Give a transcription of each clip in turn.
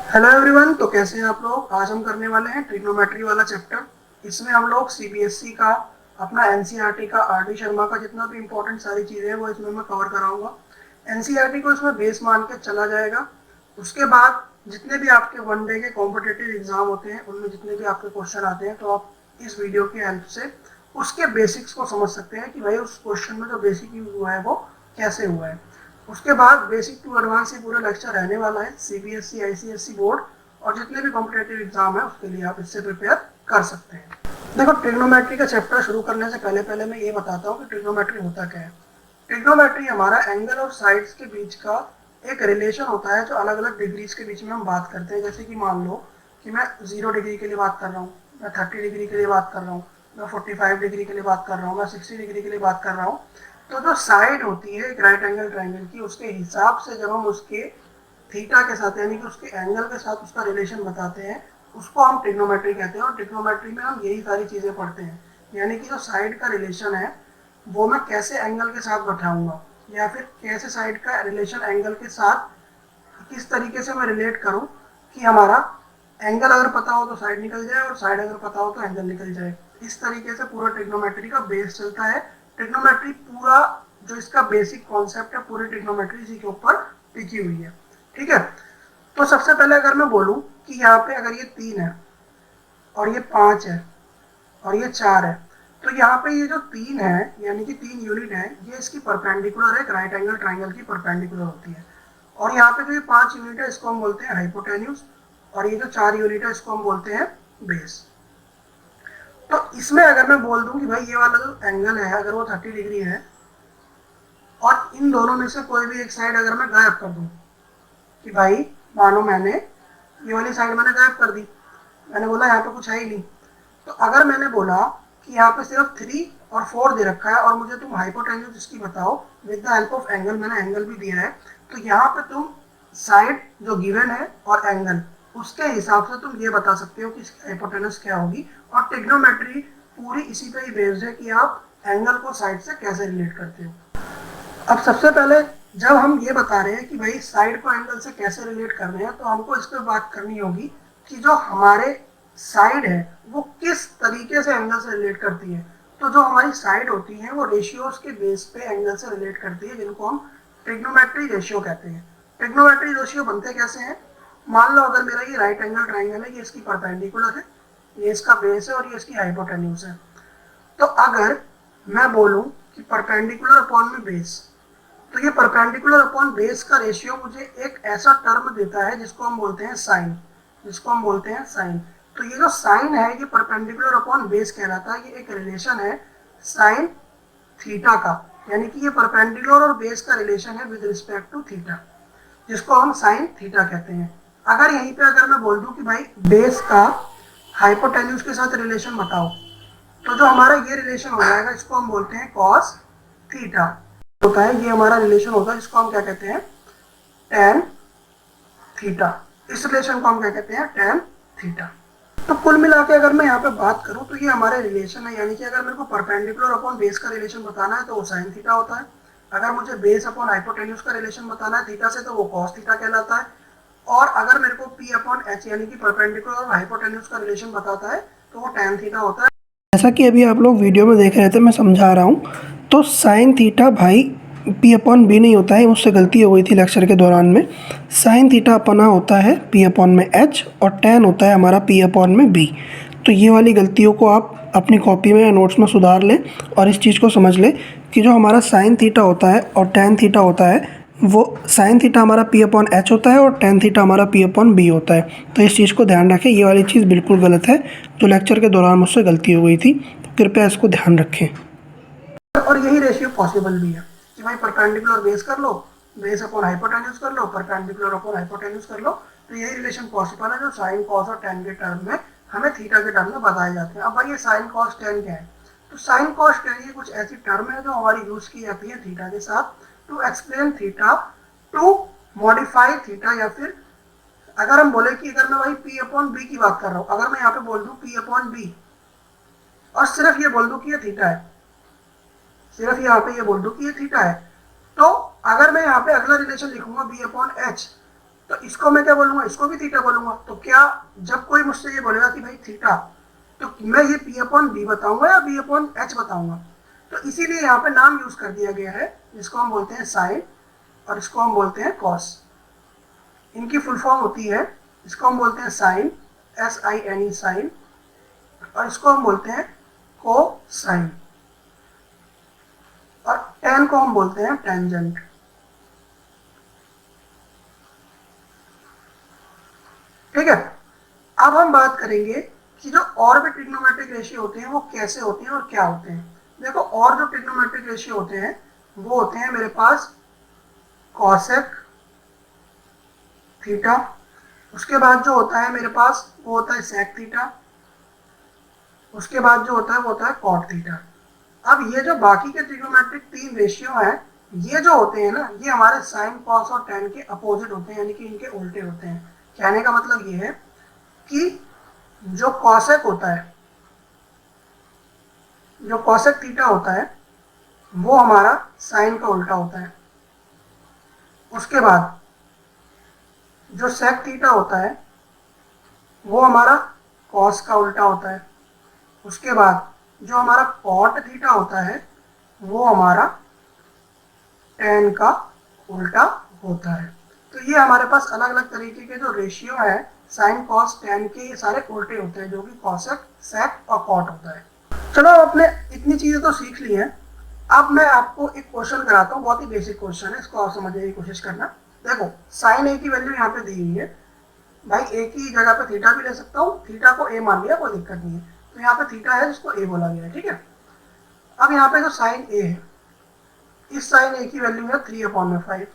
Hello everyone. तो कैसे हैं आप लोग। आज हम करने वाले हैं ट्रिग्नोमेट्री वाला चैप्टर। इसमें हम लोग सीबीएसई का, अपना एनसीईआरटी का, आर डी शर्मा का जितना भी इंपॉर्टेंट सारी चीज़ें हैं वो इसमें मैं कवर कराऊंगा। एनसीईआरटी को इसमें बेस मान के चला जाएगा। उसके बाद जितने भी आपके वन डे के कॉम्पिटेटिव एग्जाम होते हैं उनमें जितने भी आपके क्वेश्चन आते हैं तो आप इस वीडियो की हेल्प से उसके बेसिक्स को समझ सकते हैं कि भाई उस क्वेश्चन में जो बेसिक यूज हुआ है वो कैसे हुआ है। उसके बाद बेसिक टू एडवांस ही पूरा लेक्चर रहने वाला है। सीबीएसई, आईसीएसई बोर्ड और जितने भी कॉम्पिटेटिव एग्जाम है उसके लिए आप इससे प्रिपेयर कर सकते हैं। देखो, ट्रिग्नोमेट्री का चैप्टर शुरू करने से पहले पहले मैं ये बताता हूँ कि ट्रिग्नोमेट्री होता क्या है। ट्रिग्नोमेट्री हमारा एंगल और साइड्स के बीच का एक रिलेशन होता है जो अलग अलग डिग्रीज के बीच में हम बात करते हैं। जैसे कि मान लो कि मैं 0 डिग्री के लिए बात कर रहा हूँ, मैं 30 डिग्री के लिए बात कर रहा हूँ, मैं 45 डिग्री के लिए बात कर रहा हूँ, मैं 60 डिग्री के लिए बात कर रहा हूँ। तो जो साइड होती है एक राइट एंगल ट्राइंगल की, उसके हिसाब से जब हम उसके थीटा के साथ यानी कि उसके एंगल के साथ उसका रिलेशन बताते हैं उसको हम ट्रिग्नोमेट्री कहते हैं। और ट्रिग्नोमेट्री में हम यही सारी चीज़ें पढ़ते हैं, यानी कि जो साइड का रिलेशन है वो मैं कैसे एंगल के साथ बैठाऊंगा, या फिर कैसे साइड का रिलेशन एंगल के साथ किस तरीके से मैं रिलेट करूं कि हमारा एंगल अगर पता हो तो साइड निकल जाए और साइड अगर पता हो तो एंगल निकल जाए। इस तरीके से पूरा ट्रिग्नोमेट्री का बेस चलता है। ट्रिग्नोमेट्री पूरा जो इसका बेसिक कॉन्सेप्ट है, पूरी ट्रिग्नोमेट्री इसी के ऊपर टिकी हुई है। ठीक है। तो सबसे पहले अगर मैं बोलूं कि यहाँ पे अगर ये 3 है और ये 5 है और ये 4 है, तो यहाँ पे ये जो 3 है यानी कि 3 यूनिट है, ये इसकी परपेंडिकुलर है, एक राइट एंगल ट्राइंगल की परपेंडिकुलर होती है। और यहाँ पे जो ये 5 यूनिट है इसको हम बोलते हैं हाइपोटेन्यूज, और ये जो 4 यूनिट है इसको हम बोलते हैं बेस। तो इसमें अगर मैं बोल दूं कि भाई ये वाला जो एंगल है अगर वो 30 डिग्री है और इन दोनों में से कोई भी एक साइड अगर मैं गायब कर दूं, कि भाई मानो मैंने ये वाली साइड मैंने गायब कर दी, मैंने बोला यहाँ पे कुछ है ही नहीं। तो अगर मैंने बोला कि यहाँ पे सिर्फ 3 और 4 दे रखा है और मुझे तुम हाइपोटेन्यूज इसकी बताओ with the help of angle, मैंने एंगल भी दिया है, तो यहाँ पे तुम साइड जो गिवन है और एंगल उसके हिसाब से तुम ये बता सकते हो कि इसकी हाइपोटेन्यूज क्या होगी। और ट्रिग्नोमेट्री पूरी इसी पे ही बेस्ड है कि आप एंगल को साइड से कैसे रिलेट करते हो। अब सबसे पहले जब हम ये बता रहे हैं कि भाई साइड को एंगल से कैसे रिलेट कर रहे हैं तो हमको इस पर बात करनी होगी कि जो हमारे साइड है वो किस तरीके से एंगल से रिलेट करती है। तो जो हमारी साइड होती है वो रेशियोज के बेस पे एंगल से रिलेट करती है, जिनको हम ट्रिग्नोमेट्री रेशियो कहते हैं। ट्रिग्नोमेट्री रेशियो बनते कैसे हैं। मान लो अगर मेरा ये राइट एंगल ट्राइंगल है, ये इसकी परपेंडिकुलर है, ये इसका बेस है और ये इसकी हाइपोटेन्यूज है। तो अगर मैं बोलूं कि परपेंडिकुलर अपॉन में बेस, तो ये परपेंडिकुलर अपॉन बेस का रेशियो मुझे एक ऐसा टर्म देता है जिसको हम बोलते हैं साइन, जिसको हम बोलते हैं साइन। तो ये जो साइन है ये परपेंडिकुलर अपॉन बेस कहलाता है। ये एक रिलेशन है साइन थीटा का, यानी कि ये परपेंडिकुलर और बेस का रिलेशन है विद रिस्पेक्ट टू थीटा, जिसको हम साइन थीटा कहते हैं। अगर यहीं पे अगर मैं बोल दूं कि भाई बेस का हाइपोटेन्यूज के साथ रिलेशन बताओ, तो जो हमारा ये रिलेशन हो जाएगा इसको हम बोलते हैं कॉस थीटा होता है। ये हमारा रिलेशन होता है जिसको हम क्या कहते हैं, टेन थीटा। इस रिलेशन को हम क्या कहते हैं, टेन थीटा। तो कुल मिला के अगर मैं यहाँ पे बात करूँ तो ये हमारे रिलेशन है, यानी कि अगर मेरे को परपेंडिकुलर अपॉन बेस का रिलेशन बताना है तो वो साइन थीटा होता है। अगर मुझे बेस अपॉन हाइपोटेन्यूज का रिलेशन बताना है थीटा से तो वो कॉस थीटा कहलाता है। और अगर मेरे को पी अपॉन एच यानी कि परपेंडिकुलर और हाइपोटेन्यूज का रिलेशन बताता है तो वो टेन थीटा होता है। जैसा कि अभी आप लोग वीडियो में देख रहे थे मैं समझा रहा हूँ, तो साइन थीटा भाई पी अपॉन बी नहीं होता है, मुझसे गलती हो गई थी लेक्चर के दौरान में। साइन थीटा अपना होता है पी अपॉन में एच और टेन होता है हमारा पी अपॉन में बी। तो ये वाली गलतियों को आप अपनी कॉपी में या नोट्स में सुधार लें और इस चीज़ को समझ लें कि जो हमारा साइन थीटा होता है और टेन थीटा होता है, वो साइन थीटा हमारा पी अपॉन एच होता है और टेन थीटा हमारा पी अपॉन बी होता है। तो इस चीज़ को ध्यान रखें, ये वाली चीज़ बिल्कुल गलत है जो लेक्चर के दौरान मुझसे गलती हो गई थी, तो कृपया इसको ध्यान रखें। और यही रेशियो पॉसिबल भी है कि भाई परपेंडिकुलर बेस कर लो, बेस अपॉन हाइपोटेन्यूज कर लो, परपेंडिकुलर अपॉन हाइपोटेन्यूज कर लो। तो यही रिलेशन पॉसिबल है जो साइन कॉस और टेन के टर्म में हमें थीटा के टर्म में बताए जाते हैं। अब भाई ये साइन कॉस टेन क्या है, तो साइन कॉस टेन ये कुछ ऐसी टर्म है जो हमारी यूज की जाती है थीटा के साथ to explain theta, to modify theta, या फिर अगर हम बोले कि अगर मैं भाई पी अपॉन बी की बात कर रहा हूँ, अगर मैं यहाँ पे बोल दूँ पी अपॉन बी और सिर्फ ये बोल दूँ कि ये थीटा है, सिर्फ यहाँ पे ये बोल दूँ कि ये थीटा है, तो अगर मैं यहाँ पे अगला रिलेशन लिखूंगा बी अपॉन एच, तो इसको मैं क्या बोलूंगा, इसको भी थीटा बोलूंगा। तो क्या जब कोई मुझसे ये बोलेगा कि भाई थीटा, तो मैं ये पी अपॉन बी बताऊंगा या बी अपॉन एच बताऊंगा। तो इसीलिए यहाँ पे नाम यूज कर दिया गया है, जिसको हम बोलते हैं साइन और इसको हम बोलते हैं कॉस। इनकी फुल फॉर्म होती है, इसको हम बोलते हैं साइन, SINE साइन, और इसको हम बोलते हैं को साइन, और टेन को हम बोलते हैं टेंजेंट। ठीक है, अब हम बात करेंगे कि जो और भी ट्रिग्नोमेट्रिक रेशियो होते हैं वो कैसे होते हैं और क्या होते हैं। देखो, और जो ट्रिग्नोमेट्रिक रेशियो होते हैं वो होते हैं मेरे पास कॉसेक थीटा, उसके बाद जो होता है मेरे पास वो होता है सेक थीटा, उसके बाद जो होता है वो होता है कॉट थीटा। अब ये जो बाकी के ट्रिग्नोमेट्रिक 3 रेशियो हैं, ये जो होते हैं ना, ये हमारे साइन कॉस और टेन के अपोजिट होते हैं, यानी कि इनके उल्टे होते हैं। कहने का मतलब ये है कि जो कॉसेक होता है, जो कॉसेक थीटा होता है वो हमारा साइन का उल्टा होता है। उसके बाद जो सेक थीटा होता है वो हमारा कॉस का उल्टा होता है। उसके बाद जो हमारा कॉट थीटा होता है वो हमारा टेन का उल्टा होता है। तो ये हमारे पास अलग अलग तरीके के जो रेशियो है साइन कॉस टेन के, ये सारे उल्टे होते हैं, जो कि कॉसेक सेक और कॉट होता है। चलो, आपने इतनी चीजें तो सीख ली हैं। अब मैं आपको एक क्वेश्चन कराता हूँ, बहुत ही बेसिक क्वेश्चन है, इसको आप समझने की कोशिश करना। देखो, साइन ए की वैल्यू यहाँ पे दी हुई है, भाई ए की जगह पे थीटा भी ले सकता हूँ, थीटा को ए मान लिया, कोई दिक्कत नहीं है। तो यहाँ पे थीटा है जिसको ए बोला गया है, ठीक है। अब यहाँ पे जो साइन ए है, इस साइन ए की वैल्यू है 3/5।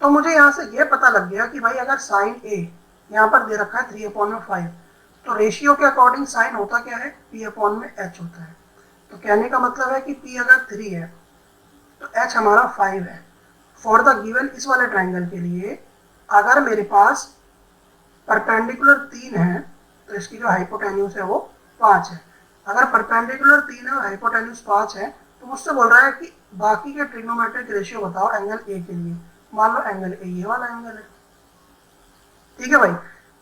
तो मुझे यहाँ से ये पता लग गया कि भाई अगर साइन ए यहाँ पर दे रखा है 3/5, तो रेशियो के अकॉर्डिंग साइन होता क्या है, P/H होता है। तो कहने का मतलब है कि P अगर 3 है तो H हमारा 5 है। फॉर द गिवन इस वाले ट्राइंगल के लिए अगर मेरे पास परपेंडिकुलर 3 है तो इसकी जो हाइपोटेन्यूज है वो 5 है। अगर परपेंडिकुलर 3 है और हाइपोटेन्यूज 5 है, तो मुझसे बोल रहा है कि बाकी के ट्रिग्नोमेट्रिक रेशियो बताओ एंगल ए के लिए। मान लो एंगल ए ये वाला एंगल है, ठीक है भाई।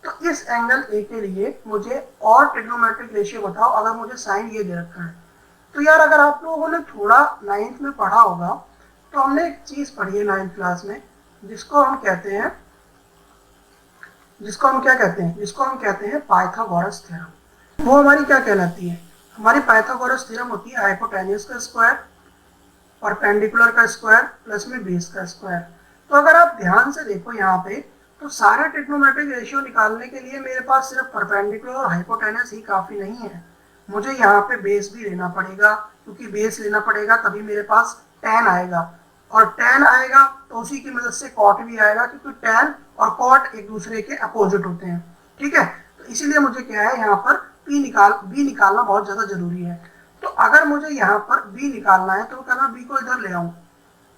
तो इस एंगल ए के लिए मुझे और ट्रिग्नोमेट्रिक रेशियो बताओ अगर मुझे साइन ये दे रखा है। तो यार, अगर आप लोगों ने थोड़ा 9th में पढ़ा होगा तो हमने एक चीज पढ़ी है 9th क्लास में, जिसको हम कहते हैं, जिसको हम क्या कहते हैं, जिसको हम कहते हैं पाइथागोरस थ्योरम। वो हमारी क्या कहलाती है, हमारी पाइथागोरस थ्योरम होती है हाइपोटेन्यूज का स्क्वायर, परपेंडिकुलर का स्क्वायर प्लस में बेस का स्क्वायर। तो अगर आप ध्यान से देखो यहाँ पे, तो सारे ट्रिग्नोमेट्रिक रेशियो निकालने के लिए मेरे पास सिर्फ परपेंडिकुलर और हाइपोटेनस ही काफी नहीं है, मुझे यहाँ पे बेस भी लेना पड़ेगा, क्योंकि बेस लेना पड़ेगा तभी मेरे पास tan आएगा, और tan आएगा तो उसी की मदद से cot भी आएगा, क्योंकि tan और cot एक दूसरे के अपोजिट होते हैं। ठीक है, तो इसीलिए मुझे क्या है यहाँ पर b निकालना बहुत ज्यादा जरूरी है। तो अगर मुझे यहाँ पर b निकालना है तो क्या मैं b को इधर ले आऊँ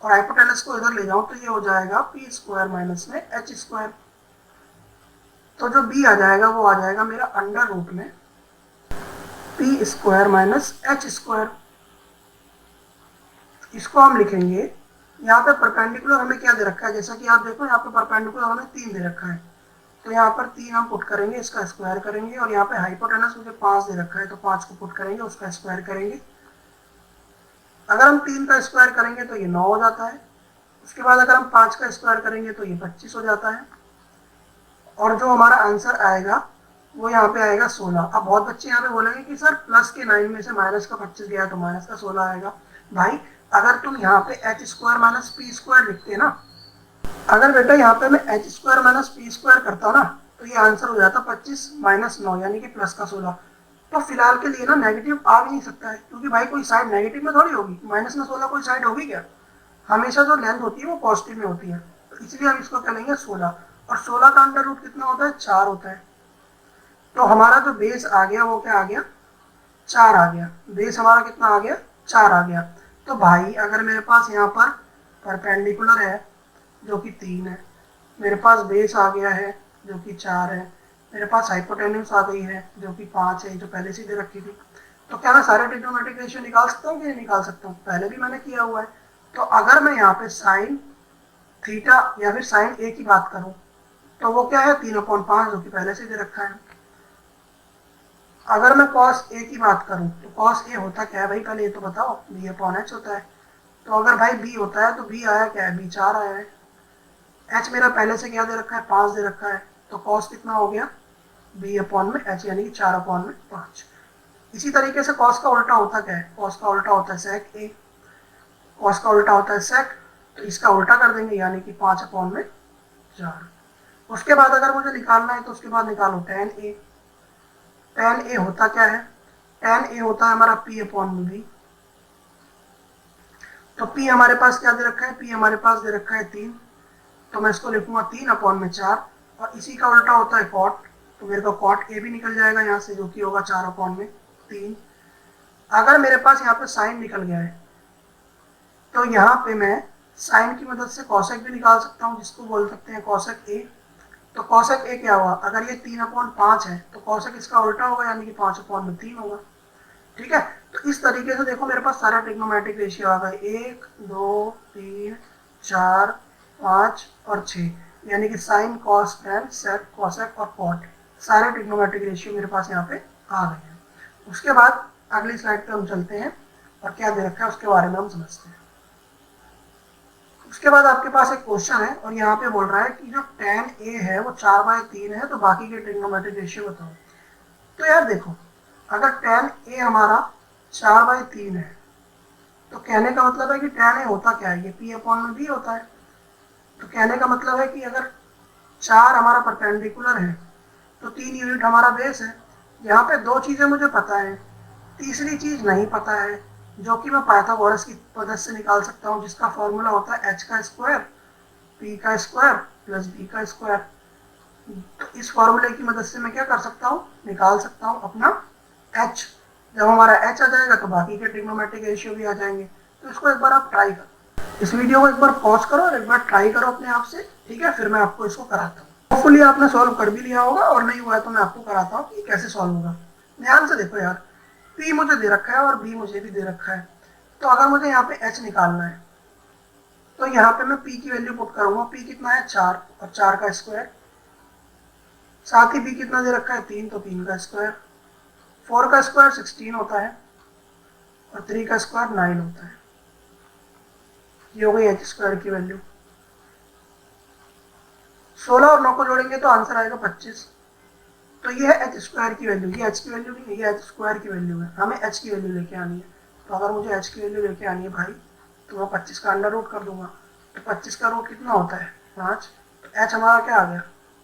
और हाइपोटेनस को इधर ले जाऊं, तो ये हो जाएगा p स्क्वायर माइनस में h स्क्वायर। तो जो b आ जाएगा वो आ जाएगा मेरा अंडर रूट में p square minus h square. इसको हम लिखेंगे, यहाँ पे परपेंडिकुलर हमें क्या दे रखा है, जैसा कि आप देखो यहाँ पे परपेंडिकुलर हमें 3 दे रखा है, तो यहाँ पर 3 हम पुट करेंगे, इसका स्क्वायर करेंगे, और यहाँ पे हाइपोटेनस मुझे 5 दे रखा है तो 5 को पुट करेंगे, उसका स्क्वायर करेंगे। अगर हम 3 का स्क्वायर करेंगे तो ये 9 हो जाता है, उसके बाद अगर हम 5 का स्क्वायर करेंगे तो ये 25 हो जाता है, और जो हमारा आंसर आएगा वो यहाँ पे आएगा 16। अब बहुत बच्चे यहाँ पे बोलेंगे कि सर प्लस के 9 में से माइनस का 25 गया तो माइनस का 16 आएगा। भाई, अगर तुम यहाँ पे h square minus P square लिखते ना, अगर बेटा यहाँ पे मैं h square minus P square करता हूँ ना, तो ये आंसर हो जाता 25 माइनस 9 यानी कि प्लस का 16। तो फिलहाल के लिए ना नेगेटिव आ भी नहीं सकता है, क्योंकि भाई कोई साइड नेगेटिव में थोड़ी होगी, माइनस में 16 कोई साइड होगी क्या, हमेशा जो लेंथ होती है वो पॉजिटिव में होती है। तो इसलिए हम इसको क्या लेंगे 16, और 16 का अंडर रूट कितना होता है, 4 होता है। तो हमारा जो बेस आ गया वो क्या आ गया, 4 आ गया। बेस हमारा कितना आ गया, 4 आ गया। तो भाई अगर मेरे पास यहाँ पर परपेंडिकुलर है जो कि 3 है, मेरे पास बेस आ गया है जो कि 4 है, मेरे पास हाइपोटेन्यूज आ गई है जो कि 5 है, जो पहले से दे रखी थी, तो क्या मैं सारे ट्रिग्नोमेट्रिक रेशियो निकाल सकता हूँ कि नहीं निकाल सकता हूँ, पहले भी मैंने किया हुआ है। तो अगर मैं यहाँ पे साइन थीटा या फिर साइन ए की बात करूँ, तो वो क्या है 3/5 जो कि पहले से दे रखा है। अगर मैं कॉस ए की बात करूं तो कॉस ए होता क्या है भाई, पहले ये तो बताओ, b/h होता है। तो अगर भाई b होता है तो b आया क्या है, b 4 आया है। h मेरा पहले से क्या दे रखा है, 5 दे रखा है। तो कॉस कितना हो गया, b/h यानी कि 4/5। इसी तरीके से कॉस का उल्टा होता क्या है, कॉस का उल्टा होता है सेक ए। कॉस का उल्टा होता है सेक, तो इसका उल्टा कर देंगे यानी कि 5/4। उसके बाद अगर मुझे निकालना है तो उसके बाद निकालो tan ए। tan ए होता क्या है, tan ए होता है हमारा p/b। तो p हमारे पास क्या दे रखा है, p हमारे पास दे रखा है 3। तो मैं इसको लिखूंगा 3/4। और इसी का उल्टा होता है कॉट। तो मेरे को कॉट ए भी निकल जाएगा यहाँ से, जो कि होगा 4/3। अगर मेरे पास यहाँ पे साइन निकल गया है तो यहाँ पे मैं साइन की मदद से कॉसेक भी निकाल सकता हूँ, जिसको बोल सकते हैं कॉसेक ए। तो कॉसेक ए क्या हुआ, अगर ये 3/5 है तो कॉसेक इसका उल्टा होगा यानी कि 5/3 होगा। ठीक है, तो इस तरीके से देखो मेरे पास सारा ट्रिग्नोमेट्रिक रेशियो आ गए, 1 2 3 4 5 और 6, यानी कि sine cos tan sec cosec और कॉट, सारे ट्रिग्नोमेट्रिक रेशियो मेरे पास यहाँ पे आ गए हैं। उसके बाद अगली स्लाइड पे हम चलते हैं और क्या दे रखा है उसके बारे में हम समझते हैं। उसके बाद आपके पास एक क्वेश्चन है और यहाँ पे बोल रहा है कि जो tan a है वो 4/3 है, तो बाकी के ट्रिग्नोमेट्रिक रेशियो बताओ। तो यार देखो, अगर tan a हमारा 4/3 है तो कहने का मतलब है कि tan a होता क्या है, ये p/b होता है। तो कहने का मतलब है कि अगर 4 हमारा परपेंडिकुलर है तो 3 यूनिट हमारा बेस है। यहाँ पे दो चीजें मुझे पता है, तीसरी चीज नहीं पता है, जो कि मैं पाइथागोरस की मदद से निकाल सकता हूँ, जिसका फॉर्मूला होता है h का स्क्वायर p का स्क्वायर प्लस b का स्क्वायर। तो इस फॉर्मूले की मदद से मैं क्या कर सकता हूँ, निकाल सकता हूँ अपना h। जब हमारा h आ जाएगा तो बाकी के ट्रिग्नोमेट्रिक रेशियो भी आ जाएंगे। तो इसको एक बार आप ट्राई करो, इस वीडियो को एक बार पॉज करो और एक बार ट्राई करो अपने आप से, ठीक है, फिर मैं आपको इसको कराता हूँ। होपफुली आपने सॉल्व कर भी लिया होगा, और नहीं हुआ है तो मैं आपको कराता हूँ कि कैसे सॉल्व होगा। ध्यान से देखो यार, p मुझे दे रखा है और b मुझे भी दे रखा है। तो अगर मुझे यहाँ पे h निकालना है तो यहाँ पे मैं p की वैल्यू पुट करूंगा। p कितना है 4, और 4 का स्क्वायर, साथ ही b कितना दे रखा है 3, तो 3 का स्क्वायर। 4 का स्क्वायर 16 होता है और 3 का स्क्वायर 9 होता है। ये हो गई h स्क्वायर की वैल्यू। 16 और 9 को जोड़ेंगे तो आंसर आएगा 25। तो ये है h स्क्वायर की वैल्यू, ये h की वैल्यू नहीं है, ये h स्क्वायर की वैल्यू है। हमें h की वैल्यू लेके आनी है। तो अगर मुझे h की वैल्यू लेके आनी है भाई, तो मैं 25 का अंडर रूट कर दूंगा। तो 25 का रूट कितना होता है 5। तो h हमारा क्या आ गया,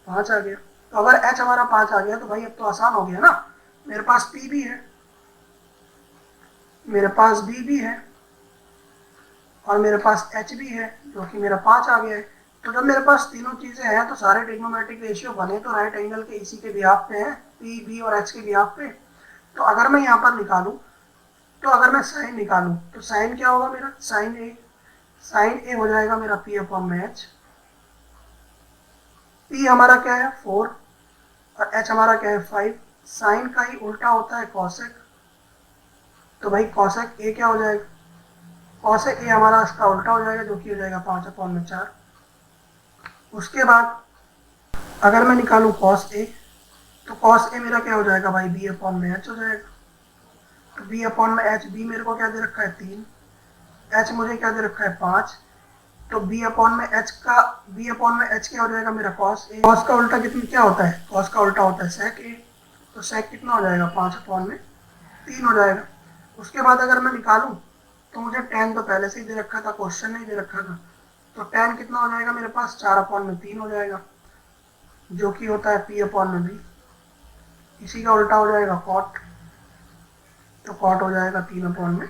5 आ गया। तो अगर h हमारा 5 आ गया तो भाई अब तो आसान हो गया ना, मेरे पास p भी है, मेरे पास b भी है, और मेरे पास h भी है, जो कि मेरा 5 आ गया है। तो जब मेरे पास तीनों चीजें हैं तो सारे ट्रिग्नोमेट्रिक रेशियो बने तो राइट एंगल के इसी के बिहाफ पे हैं, p b और h के बिहाफ पे। तो अगर मैं यहाँ पर निकालूं, तो अगर मैं साइन निकालूं तो साइन क्या होगा मेरा, साइन ए हो जाएगा मेरा p/h। p हमारा क्या है 4 और h हमारा क्या है 5। साइन का ही उल्टा होता है कॉसेक। तो भाई कॉसेक ए क्या हो जाएगा, कॉसेक ए हमारा इसका उल्टा हो जाएगा, जो कि हो जाएगा 5/4। उसके बाद अगर मैं निकालूं कॉस ए, तो कॉस ए मेरा क्या हो जाएगा भाई b/h हो जाएगा। तो b/h, b मेरे को क्या दे रखा है 3, h मुझे क्या दे रखा है 5। तो b/h क्या हो जाएगा मेरा कॉस ए। कॉस का उल्टा कितना क्या होता है, कॉस का उल्टा होता है सेक ए। तो सेक कितना हो जाएगा 5/3 हो जाएगा। उसके बाद अगर मैं निकालूं तो मुझे tan तो पहले से ही दे रखा था, क्वेश्चन नहीं दे रखा था। तो tan कितना हो जाएगा मेरे पास 4/3 हो जाएगा, जो कि होता है p/b। इसी का उल्टा हो जाएगा कॉट, तो कॉट हो जाएगा 3/4।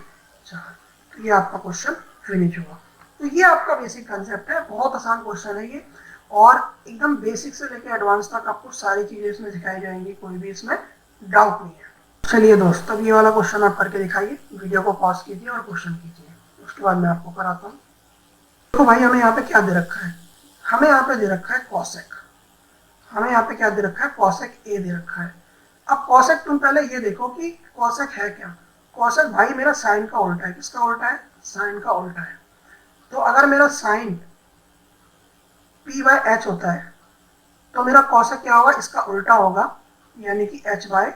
तो ये आपका क्वेश्चन फिनिश हुआ। तो ये आपका बेसिक कंसेप्ट है, बहुत आसान क्वेश्चन है ये, और एकदम बेसिक से लेकर एडवांस तक आपको सारी चीजें इसमें सिखाई जाएंगी, कोई भी इसमें डाउट नहीं है। चलिए दोस्त, अब ये वाला क्वेश्चन आप करके दिखाइए, वीडियो को पॉज कीजिए और क्वेश्चन कीजिए, उसके बाद मैं आपको कराता हूँ। तो भाई हमें यहाँ पे क्या दे रखा है, हमें यहाँ पे दे रखा है कॉसेक, हमें यहाँ पे क्या दे रखा है कॉसेक ए दे रखा है। अब कॉसेक तुम पहले ये देखो कि कॉसेक है क्या। कॉसेक भाई मेरा साइन का उल्टा है, किसका उल्टा है, साइन का उल्टा है। तो अगर मेरा साइन p/h होता है तो मेरा कॉसेक क्या होगा, इसका उल्टा होगा, यानी कि h बाय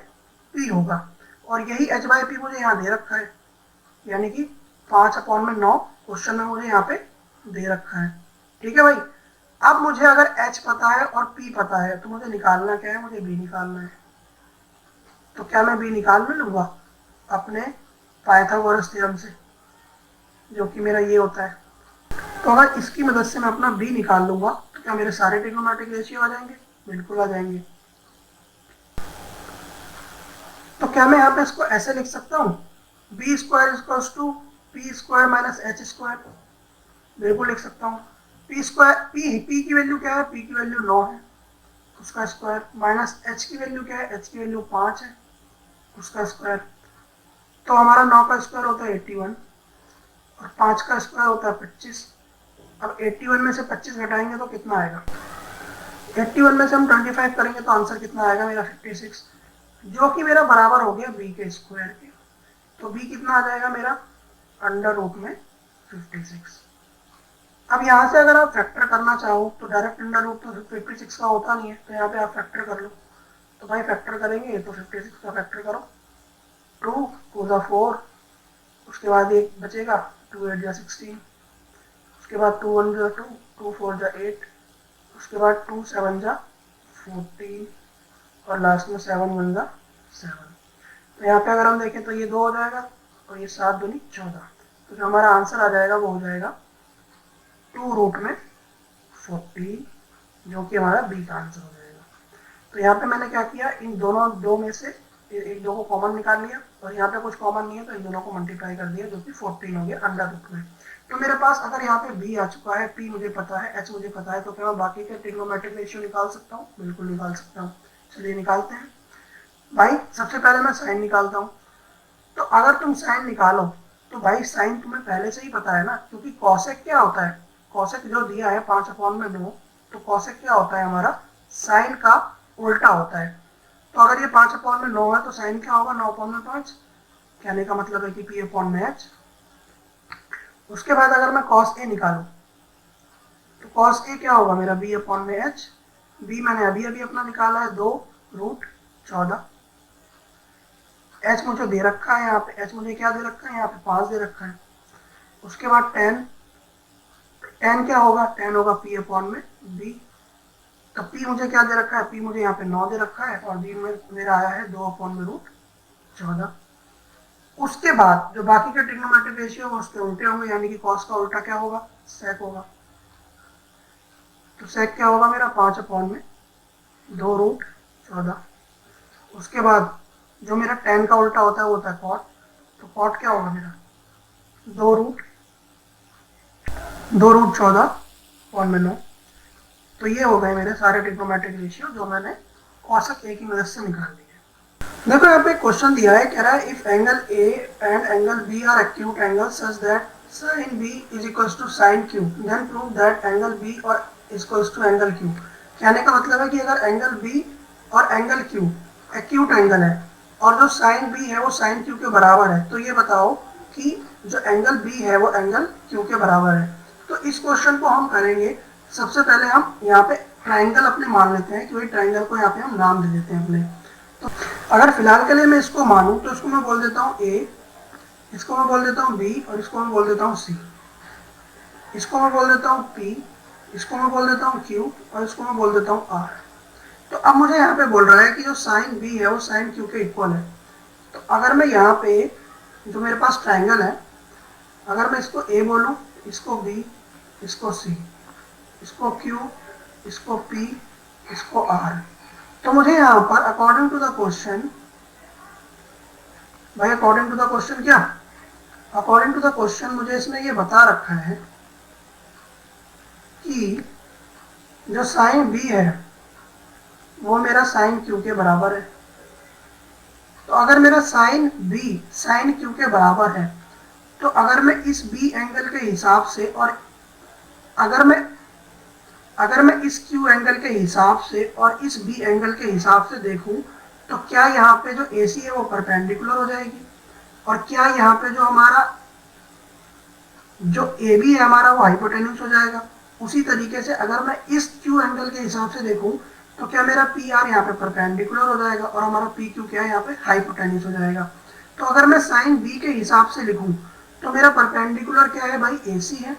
पी होगा। और यही h बाय पी मुझे यहाँ दे रखा है, यानी कि 5/9 क्वेश्चन में मुझे यहाँ पे दे रखा है। ठीक है भाई। अब मुझे अगर h पता है और p पता है तो मुझे निकालना क्या है, मुझे b निकालना है। तो क्या मैं b निकाल में लूंगा अपने पाइथागोरस थ्योरम से, जो कि मेरा ये होता है। तो अगर इसकी मदद से मैं अपना b निकाल लूंगा तो क्या मेरे सारे ट्रिग्नोमेट्रिक रेशियो आ जाएंगे? बिल्कुल आ जाएंगे। तो क्या मैं यहाँ पे इसको ऐसे लिख सकता हूँ, B square equals to P square minus H square? बिल्कुल लिख सकता हूँ। पी स्क्वायर, पी की वैल्यू क्या है, पी की वैल्यू 9 है, उसका स्क्वायर, माइनस एच की वैल्यू क्या है, एच की वैल्यू 5 है, उसका स्क्वायर। तो हमारा 9 का स्क्वायर होता है 81 और 5 का स्क्वायर होता है 25। अब 81 में से 25 घटाएंगे तो कितना आएगा? 81 में से हम 25 करेंगे तो आंसर कितना आएगा मेरा? 56, जो कि मेरा बराबर हो गया b के स्क्वायर के। तो b कितना आ जाएगा मेरा? अंडर रूट में 56। अब यहाँ से अगर आप फैक्टर करना चाहो तो डायरेक्ट अंडर रूट तो 56 का होता नहीं है, तो यहाँ पे आप फैक्टर कर लो। तो भाई फैक्टर करेंगे तो 56 का फैक्टर करो, 2 2 ज़ा 4, उसके बाद एक बचेगा 2 8 ज़ा 16, उसके बाद 2 1 ज़ा 2, 2 4 ज़ा 8, उसके बाद 2 7 ज़ा 14 और लास्ट में 7 1 ज़ा 7। तो यहाँ पे अगर हम देखें तो ये 2 हो जाएगा और ये 7 दूनी 14। तो जो हमारा आंसर आ जाएगा वो हो जाएगा 2 रूट में 14, जो कि हमारा बी का आंसर हो जाएगा। तो यहाँ पे मैंने क्या किया, इन दोनों दो में से एक दो को कॉमन निकाल लिया और यहाँ पे कुछ कॉमन नहीं है तो इन दोनों को मल्टीप्लाई कर दिया, जो कि 14 हो गया अंडर रूट में। तो मेरे पास अगर यहाँ पे b आ चुका है, p मुझे पता है, h मुझे पता है, तो क्या मैं बाकी के ट्रिग्नोमेट्रिक रेशियो निकाल सकता हूँ? बिल्कुल निकाल सकता हूँ। चलिए निकालते हैं। भाई सबसे पहले मैं साइन निकालता हूँ। तो अगर तुम साइन निकालो तो भाई साइन तुम्हें पहले से ही पता है ना, क्योंकि कॉसेक क्या होता है, कॉसेक जो दिया है 5/9, तो कॉसेक क्या होता है हमारा? साइन का उल्टा होता है। तो अगर ये 5/9 है तो साइन क्या होगा? 9/5। कहने का मतलब है कि पी अपॉन में एच। उसके बाद अगर मैं कॉस ए निकालू तो कॉस ए क्या होगा मेरा? बी अपॉन में एच। बी मैंने अभी अभी अपना निकाला है 2 रूट 14। एच मुझे दे रखा है यहाँ पे, एच मुझे क्या दे रखा है यहाँ पे? 5 दे रखा है। उसके बाद 10, 10 क्या होगा? 10 होगा पी अपॉन में बी। तो पी मुझे क्या दे रखा है? पी मुझे यहाँ पे 9 दे रखा है और बी में मेरा आया है 2 अपॉन में रूट 14। उसके बाद जो बाकी के ट्रिग्नोमेट्रिक रेशियो होगा उसके उल्टे होंगे, यानी कि कॉस का उल्टा क्या होगा? सेक होगा। तो सेक क्या होगा मेरा? 5/में 2 रूट 14। उसके बाद जो मेरा 10 का उल्टा होता है वो होता है कॉट। तो कॉट क्या होगा मेरा? 2 रूट 14 अपॉन में 9। तो ये हो गए मेरे सारे ट्रिग्नोमेट्रिक रेशियो जो मैंने कॉसेक ए की मदद से निकाल लिए। देखो यहाँ पे क्वेश्चन दिया है, कह रहा है if angle A and angle B are acute angle such that sin b is equals to sin q, then prove that angle b are equals to angle q। कहने का मतलब है कि अगर एंगल b और एंगल q एक्यूट एंगल है और जो sin b है वो sin q के बराबर है, तो ये बताओ कि जो एंगल b है वो एंगल q के बराबर है। तो इस क्वेश्चन को हम करेंगे, सबसे पहले हम यहाँ पे ट्राइंगल अपने मान लेते हैं कि वही ट्राइंगल को यहाँ पे हम नाम दे देते हैं अपने। तो अगर फिलहाल के लिए मैं इसको मानूं तो इसको मैं बोल देता हूँ ए, इसको मैं बोल देता हूँ बी और इसको मैं बोल देता हूँ सी, इसको मैं बोल देता हूँ पी, इसको मैं बोल देता हूँ क्यू और इसको मैं बोल देता हूँ आर। तो अब मुझे यहाँ पे बोल रहा है कि जो साइन बी है वो साइन क्यू के इक्वल है। तो अगर मैं यहाँ पे जो मेरे पास ट्राइंगल है, अगर मैं इसको ए बोलूँ, इसको बी, इसको सी, इसको क्यू, इसको पी, इसको आर, तो मुझे यहाँ पर अकॉर्डिंग टू द क्वेश्चन, भाई अकॉर्डिंग टू द क्वेश्चन क्या? अकॉर्डिंग टू द क्वेश्चन मुझे इसमें ये बता रखा है कि जो साइन बी है वो मेरा साइन क्यू के बराबर है। तो अगर मेरा साइन बी साइन क्यू के बराबर है तो अगर मैं इस बी एंगल के हिसाब से और अगर मैं इस क्यू एंगल के हिसाब से और इस बी एंगल के हिसाब से देखूं तो क्या यहाँ पे जो AC है वो परपेंडिकुलर हो जाएगी और क्या यहाँ पे जो हमारा जो AB है हमारा वो हाइपोटेन्यूज हो जाएगा। उसी तरीके से अगर मैं इस क्यू एंगल के हिसाब से देखूं तो क्या मेरा पी आर यहाँ पे परपेंडिकुलर हो जाएगा और हमारा पी क्यू क्या है यहाँ पे हाइपोटेन्यूज हो जाएगा। तो अगर मैं साइन बी के हिसाब से लिखूं तो मेरा परपेंडिकुलर क्या है भाई, ए सी है,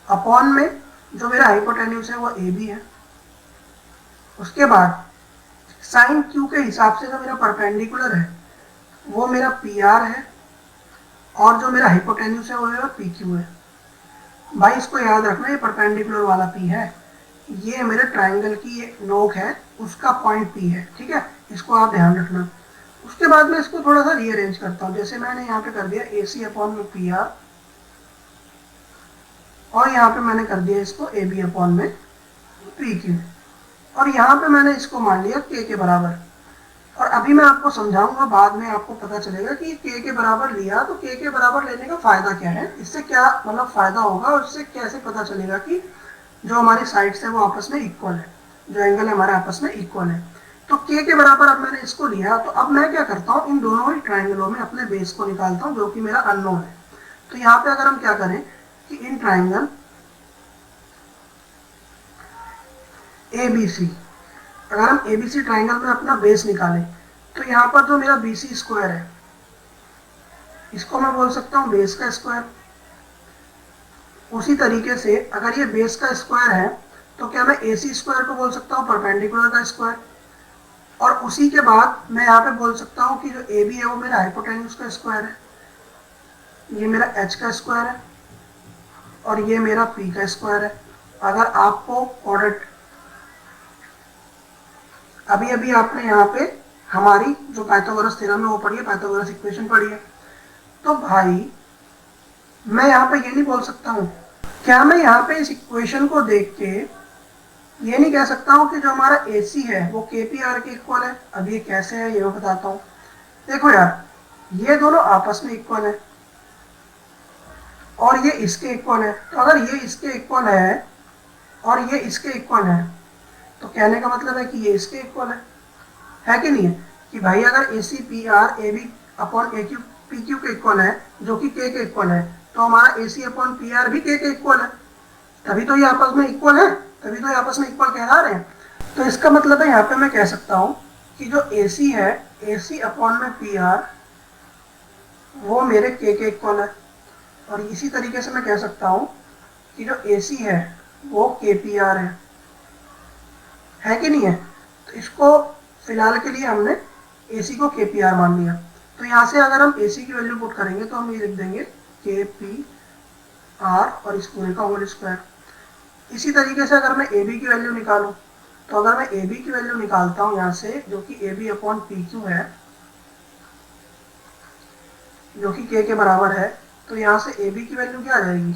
अपॉन में जो मेरा हाइपोटेन्यूज है वो ए बी है। उसके बाद साइन क्यू के हिसाब से जो मेरा परपेंडिकुलर है वो मेरा पी आर है और जो मेरा हाइपोटेन्यूज है वो मेरा पी क्यू है। भाई इसको याद रखना, ये परपेंडिकुलर वाला पी है, ये मेरे ट्राइंगल की ये नोक है, उसका पॉइंट पी है, ठीक है, इसको आप ध्यान रखना। उसके बाद मैं इसको थोड़ा सा रीअरेंज करता हूँ, जैसे मैंने यहाँ पे कर दिया ए सी अपॉन में पी आर और यहाँ पे मैंने कर दिया इसको ए बी अपॉन में पी क्यू और यहाँ पे मैंने इसको मान लिया के बराबर। और अभी मैं आपको समझाऊंगा, बाद में आपको पता चलेगा कि के बराबर लिया तो के बराबर लेने का फायदा क्या है, इससे क्या मतलब फायदा होगा और इससे कैसे पता चलेगा कि जो हमारी साइड्स है वो आपस में इक्वल है, जो एंगल है हमारे आपस में इक्वल है। तो के बराबर अब मैंने इसको लिया, तो अब मैं क्या करता हूँ, इन दोनों ही ट्राइंगलों में अपने बेस को निकालता हूँ जो कि मेरा अननोन है। तो यहाँ पे अगर हम क्या करें कि in triangle A B C, अगर हम एबीसी ट्राइंगल में अपना बेस निकालें तो यहाँ पर जो मेरा बी सी स्क्वायर है इसको मैं बोल सकता हूँ बेस का स्क्वायर। उसी तरीके से अगर ये बेस का स्क्वायर है तो क्या मैं ए सी स्क्वायर को बोल सकता हूँ परपेंडिकुलर का स्क्वायर। और उसी के बाद मैं यहाँ पे बोल सकता हूँ कि जो ए बी है वो मेरा हाइपोटेन्यूज का स्क्वायर है, ये मेरा एच का स्क्वायर है और ये मेरा पी का स्क्वायर है। अगर आपको ऑर्डर अभी अभी आपने यहाँ पे हमारी जो पाइथागोरस थ्योरम है वो पढ़ी है, पाइथागोरस इक्वेशन पढ़ी है, तो भाई मैं यहाँ पे ये नहीं बोल सकता हूँ, क्या मैं यहाँ पे इस इक्वेशन को देख के ये नहीं कह सकता हूँ कि जो हमारा ए सी है वो के पी आर के इक्वल है। अब ये कैसे है ये मैं बताता हूँ। देखो यार, ये दोनों आपस में इक्वल है और ये इसके इक्वल है, तो अगर ये इसके इक्वल है और ये इसके इक्वल है तो कहने का मतलब है कि ये इसके इक्वल है कि नहीं है, कि भाई अगर A C P R A B upon A Q P Q K equal है जो कि के इक्वल है, तो हमारा A C upon P R भी के इक्वल है, तभी तो ये आपस में इक्वल है, तभी तो ये आपस में इक्वल कहला रहे हैं। तो इसका मतलब है यहाँ पे मैं कह सकता हूँ कि जो ए सी है, ए सी अपॉन में पी आर वो मेरे के इक्वल है। और इसी तरीके से मैं कह सकता हूँ कि जो ए सी है वो के पी आर है कि नहीं है। तो इसको फिलहाल के लिए हमने ए सी को के पी आर मान लिया। तो यहाँ से अगर हम ए सी की वैल्यू पुट करेंगे तो हम ये लिख देंगे के पी आर और इस पूरे का होल स्क्वायर। इसी तरीके से अगर मैं ए बी की वैल्यू निकालूं, तो अगर मैं ए बी की वैल्यू निकालता हूँ यहाँ से, जो कि A B upon P Q है जो कि के बराबर है, तो यहाँ से ए बी की वैल्यू क्या आ जाएगी,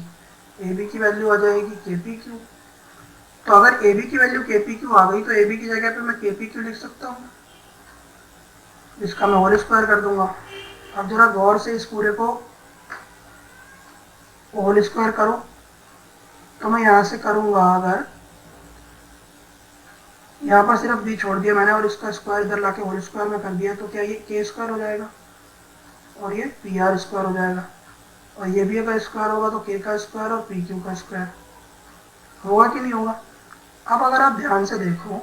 ए बी की वैल्यू आ जाएगी के पी क्यू। तो अगर ए बी की वैल्यू के पी क्यू आ गई तो ए बी की जगह पे मैं के पी क्यू लिख सकता हूँ, जिसका मैं होल स्क्वायर कर दूंगा। अब जरा गौर से इस पूरे को होल स्क्वायर करो, तो मैं यहाँ से करूँगा, अगर यहाँ पर सिर्फ बी छोड़ दिया मैंने और इसका स्क्वायर इधर लाके होल स्क्वायर में कर दिया, तो क्या ये के स्क्वायर हो जाएगा और ये पी आर स्क्वायर हो जाएगा, और ये भी अगर स्क्वायर होगा तो के का स्क्वायर और पी क्यू का स्क्वायर होगा कि नहीं होगा। अब अगर आप ध्यान से देखो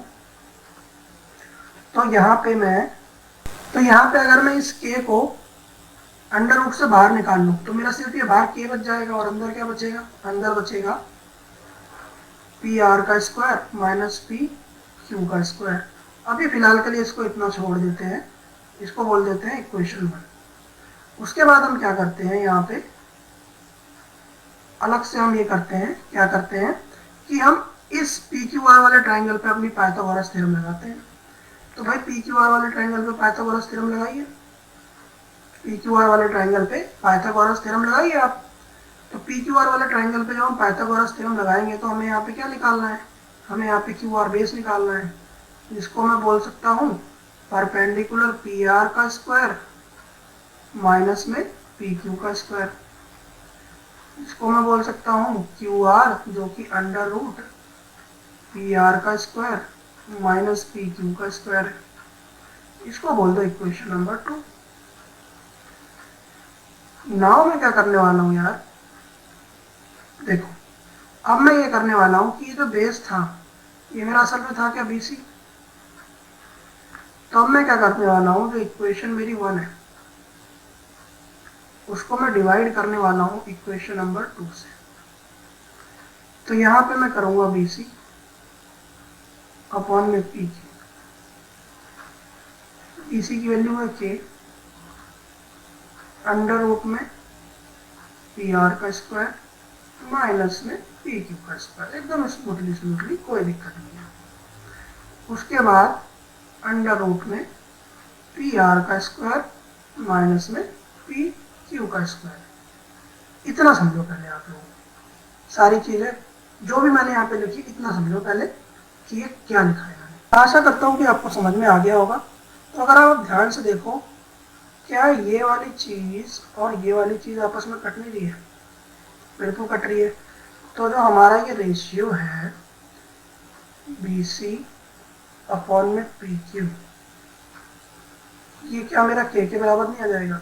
तो यहाँ पे अगर मैं इस के को अंडर रूट से बाहर निकाल लूँ तो मेरा सिर्फ ये बाहर के बच जाएगा और अंदर क्या बचेगा, अंदर बचेगा पी आर का स्क्वायर माइनस पी क्यू का स्क्वायर। अभी फिलहाल के लिए इसको इतना छोड़ देते हैं, इसको बोल देते हैं इक्वेशन 1। उसके बाद हम क्या करते हैं, यहाँ पे अलग से हम ये करते हैं, क्या करते हैं कि हम इस पी क्यू आर वाले ट्राइंगल पे अपनी पाइथागोरस थ्योरम लगाते हैं। तो भाई पी क्यू आर वाले ट्राइंगल पे पाइथागोरस थ्योरम लगाइए, पी क्यू आर वाले ट्राइंगल पे पाइथागोरस थ्योरम लगाइए आप। तो पी क्यू आर वाले ट्राइंगल पे जब हम पाइथागोरस थ्योरम लगाएंगे तो हमें यहाँ पे क्या निकालना है, हमें यहाँ पे क्यू आर बेस निकालना है, जिसको मैं बोल सकता हूँ परपेंडिकुलर पी आर का स्क्वायर माइनस में पी क्यू का स्क्वायर। इसको मैं बोल सकता हूँ क्यू आर जो कि अंडर रूट पी आर का स्क्वायर माइनस पी क्यू का स्क्वायर है। इसको बोल दो इक्वेशन नंबर 2। नाउ मैं क्या करने वाला हूँ यार, देखो अब मैं ये करने वाला हूँ कि ये जो बेस था ये मेरा असल में था क्या BC। तो अब मैं क्या करने वाला हूँ, जो इक्वेशन मेरी 1 है उसको मैं डिवाइड करने वाला हूँ इक्वेशन नंबर 2 से। तो यहाँ पे मैं करूँगा BC अपॉन में PQ। BC की वैल्यू है K अंडर रूट में PR का स्क्वायर माइनस में PQ का स्क्वायर, एकदम स्मूथली कोई दिक्कत नहीं है। उसके बाद अंडर रूट में PR का स्क्वायर माइनस में PQ का स्क्वायर। इतना समझो पहले आप लोग, सारी चीजें जो भी मैंने यहाँ पे लिखी इतना समझो पहले कि ये क्या लिखा है मैंने। आशा करता हूँ कि आपको समझ में आ गया होगा। तो अगर आप ध्यान से देखो, क्या ये वाली चीज और ये वाली चीज आपस में कट नहीं रही है? बिल्कुल कट रही है। तो जो हमारा ये रेशियो है BC अपॉन में PQ, ये क्या मेरा K के बराबर नहीं आ जाएगा?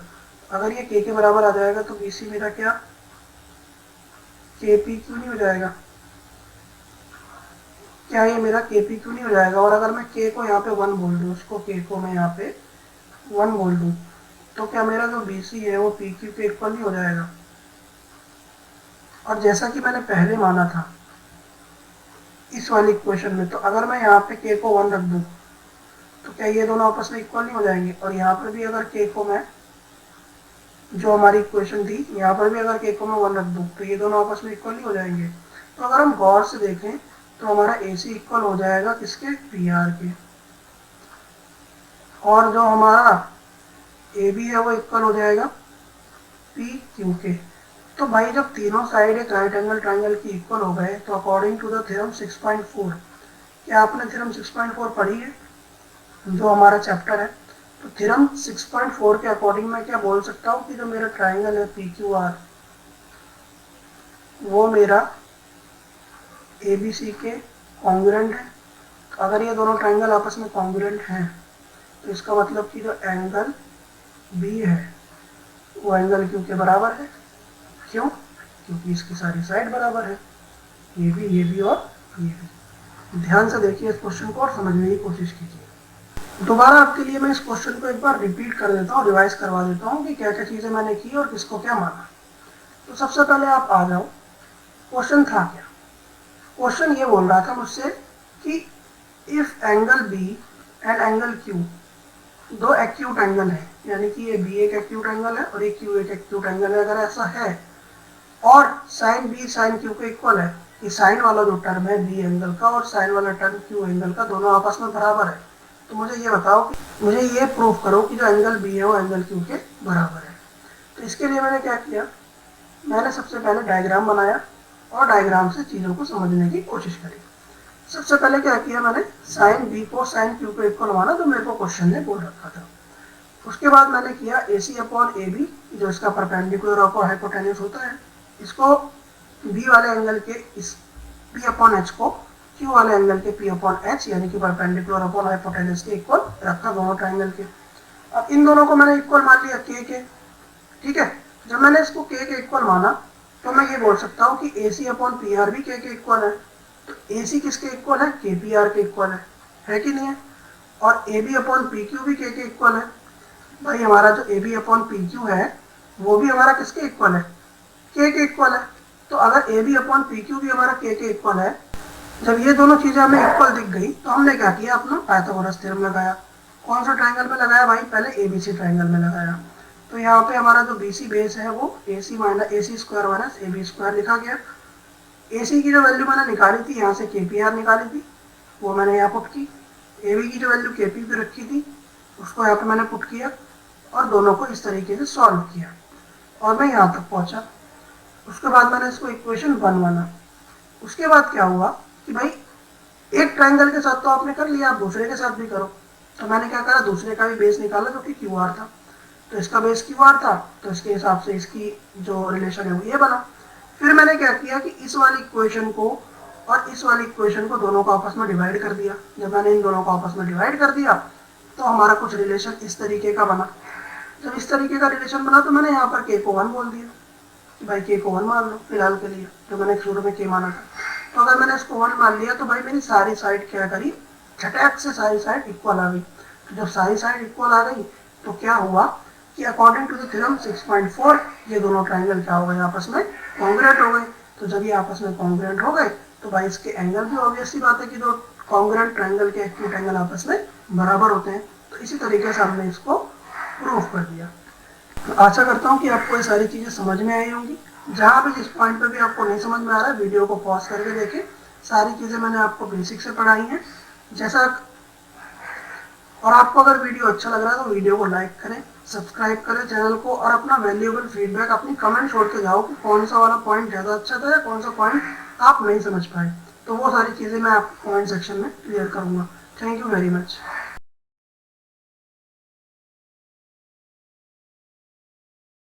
अगर ये K के बराबर आ जाएगा तो BC मेरा क्या KPQ नहीं हो जाएगा? क्या ये मेरा KPQ नहीं हो जाएगा? और अगर मैं K को यहाँ पे 1 बोल दूँ, उसको K को मैं यहाँ पे 1 बोल दूँ, तो क्या मेरा जो BC है वो PQ के इक्वल नहीं हो जाएगा? और जैसा कि मैंने पहले माना था इस वाली इक्वेशन में, तो अगर मैं यहाँ पे K को 1 रख दूँ तो क्या ये दोनों आपस में इक्वल नहीं हो जाएंगे? और यहाँ पर भी अगर K को मैं, जो हमारी इक्वेशन थी, यहाँ पर भी अगर K को मैं 1 रख दूँ तो ये दोनों आपस में इक्वल नहीं हो जाएंगे? तो अगर हम गौर से देखें तो हमारा AC इक्वल हो जाएगा किसके? PR के। और जो हमारा AB है वो इक्वल हो जाएगा PQ के। तो भाई जब तीनों साइड एक राइट एंगल ट्राइंगल की इक्वल हो गए, तो अकॉर्डिंग टू द थ्योरम 6.4, क्या आपने थ्योरम 6.4 पढ़ी है जो हमारा चैप्टर है? तो थ्योरम 6.4 के अकॉर्डिंग मैं क्या बोल सकता हूँ कि जो मेरा ट्राइंगल है PQR वो मेरा ABC के कॉन्ग्रुएंट है। अगर ये दोनों ट्राइंगल आपस में कॉन्ग्रुएंट हैं तो इसका मतलब कि जो एंगल B है वो एंगल Q के बराबर है। क्यों? क्योंकि इसकी सारी साइड बराबर है, ये भी और ये भी। ध्यान से देखिए इस क्वेश्चन को और समझने की कोशिश कीजिए। दोबारा आपके लिए मैं इस क्वेश्चन को एक बार रिपीट कर देता हूँ, रिवाइज करवा देता हूँ कि क्या क्या चीज़ें मैंने की और किसको क्या माना। तो सबसे पहले आप आ जाओ, क्वेश्चन था क्या? क्वेश्चन ये बोल रहा था मुझसे कि if angle B and angle Q दो एक्यूट एंगल है, यानी कि ये B एक एक्यूट एंगल है और ये Q एक एक्यूट एंगल है, अगर ऐसा है और साइन B साइन Q के इक्वल है, कि साइन वाला जो टर्म है B एंगल का और साइन वाला टर्म Q एंगल का दोनों आपस में बराबर है, तो मुझे ये बताओ कि मुझे ये प्रूफ करो कि जो एंगल B है वो एंगल Q के बराबर है। तो इसके लिए मैंने क्या किया, मैंने सबसे पहले डायग्राम बनाया और डायग्राम से चीज़ों को समझने की कोशिश करी। सबसे पहले क्या किया मैंने, साइन B को साइन Q के इक्वल माना जो मेरे को क्वेश्चन ने बोल रखा था। उसके बाद मैंने किया AC अपॉन AB, जो इसका परपेंडिकुलर और हाइपोटेन्यूस होता है, इसको B वाले एंगल के इस P अपॉन H को Q वाले एंगल के P अपॉन H यानी कि परपेंडिकुलर अपॉन हाइपोटेन्यूस के इक्वल रखा दोनों ट्राइंगल के। अब इन दोनों को मैंने इक्वल मान लिया K के, ठीक है। जब मैंने इसको K के इक्वल माना तो मैं ये बोल सकता हूँ कि AC अपॉन PR भी K के इक्वल है। तो AC किसके इक्वल है? KPR के इक्वल है कि नहीं है? और AB अपॉन PQ भी K के इक्वल है। भाई हमारा जो AB अपॉन PQ है वो भी हमारा किसके इक्वल है? K के इक्वल है। तो अगर AB अपॉन PQ भी हमारा K के इक्वल है, जब ये दोनों चीजें हमें इक्वल दिख गई तो हमने क्या किया, अपना पाइथागोरस थ्योरम लगाया। कौन सा ट्राइंगल में लगाया भाई? पहले ABC ट्राइंगल में लगाया। तो यहाँ पे हमारा जो BC बेस है वो AC square minus AB square लिखा गया। AC की जो वैल्यू मैंने निकाली थी यहाँ से KPR निकाली थी, वो मैंने यहाँ पुट की। AB की जो वैल्यू KP पे रखी थी उसको यहाँ पे मैंने पुट किया और दोनों को इस तरीके से सॉल्व किया और मैं यहाँ तक पहुँचा। उसके बाद मैंने इसको इक्वेशन 1 माना। उसके बाद क्या हुआ कि भाई एक ट्राइंगल के साथ तो आपने कर लिया, आप दूसरे के साथ भी करो। तो मैंने क्या करा, दूसरे का भी बेस निकाला जो कि QR था। तो इसका बेस QR था तो इसके हिसाब से इसकी जो रिलेशन है वो ये बना। फिर मैंने क्या किया कि इस वाली इक्वेशन को और इस वाली इक्वेशन को दोनों को आपस में डिवाइड कर दिया। जब मैंने इन दोनों को आपस में डिवाइड कर दिया तो हमारा कुछ रिलेशन इस तरीके का बना। जब इस तरीके का रिलेशन बना तो मैंने यहाँ पर K को 1 बोल दिया कि भाई K को 1 मान लो फिलहाल के लिए, जो मैंने शुरू में K माना था। तो अगर मैंने इसको 1 मान लिया तो भाई मेरी सारी साइड क्या करी, झटक से सारी साइड इक्वल आ गई। तो जब सारी साइड इक्वल आ गई तो क्या हुआ कि अकॉर्डिंग टू द थ्योरम 6.4 ये दोनों ट्राइंगल क्या हो गए, आपस में कॉन्ग्रुएंट हो गए। तो जब ये आपस में कॉन्ग्रुएंट हो गए तो भाई इसके एंगल भी ऑब्वियस सी बात है कि दो कॉन्ग्रुएंट ट्राइंगल के एक्यूट एंगल आपस में बराबर होते हैं। तो इसी तरीके से हमने इसको प्रूव कर दिया। तो आशा करता हूँ कि आपको ये सारी चीज़ें समझ में आई होंगी। जहाँ भी जिस पॉइंट पे भी आपको नहीं समझ में आ रहा है वीडियो को पॉज करके देखें। सारी चीज़ें मैंने आपको बेसिक से पढ़ाई हैं। जैसा और आपको अगर वीडियो अच्छा लग रहा है तो वीडियो को लाइक करें, सब्सक्राइब करें चैनल को, और अपना वैल्यूएबल फीडबैक अपनी कमेंट छोड़ के जाओ कि कौन सा वाला पॉइंट ज़्यादा अच्छा था या कौन सा पॉइंट आप नहीं समझ पाए। तो वो सारी चीज़ें मैं आपको कमेंट सेक्शन में क्लियर करूँगा। Thank you very much.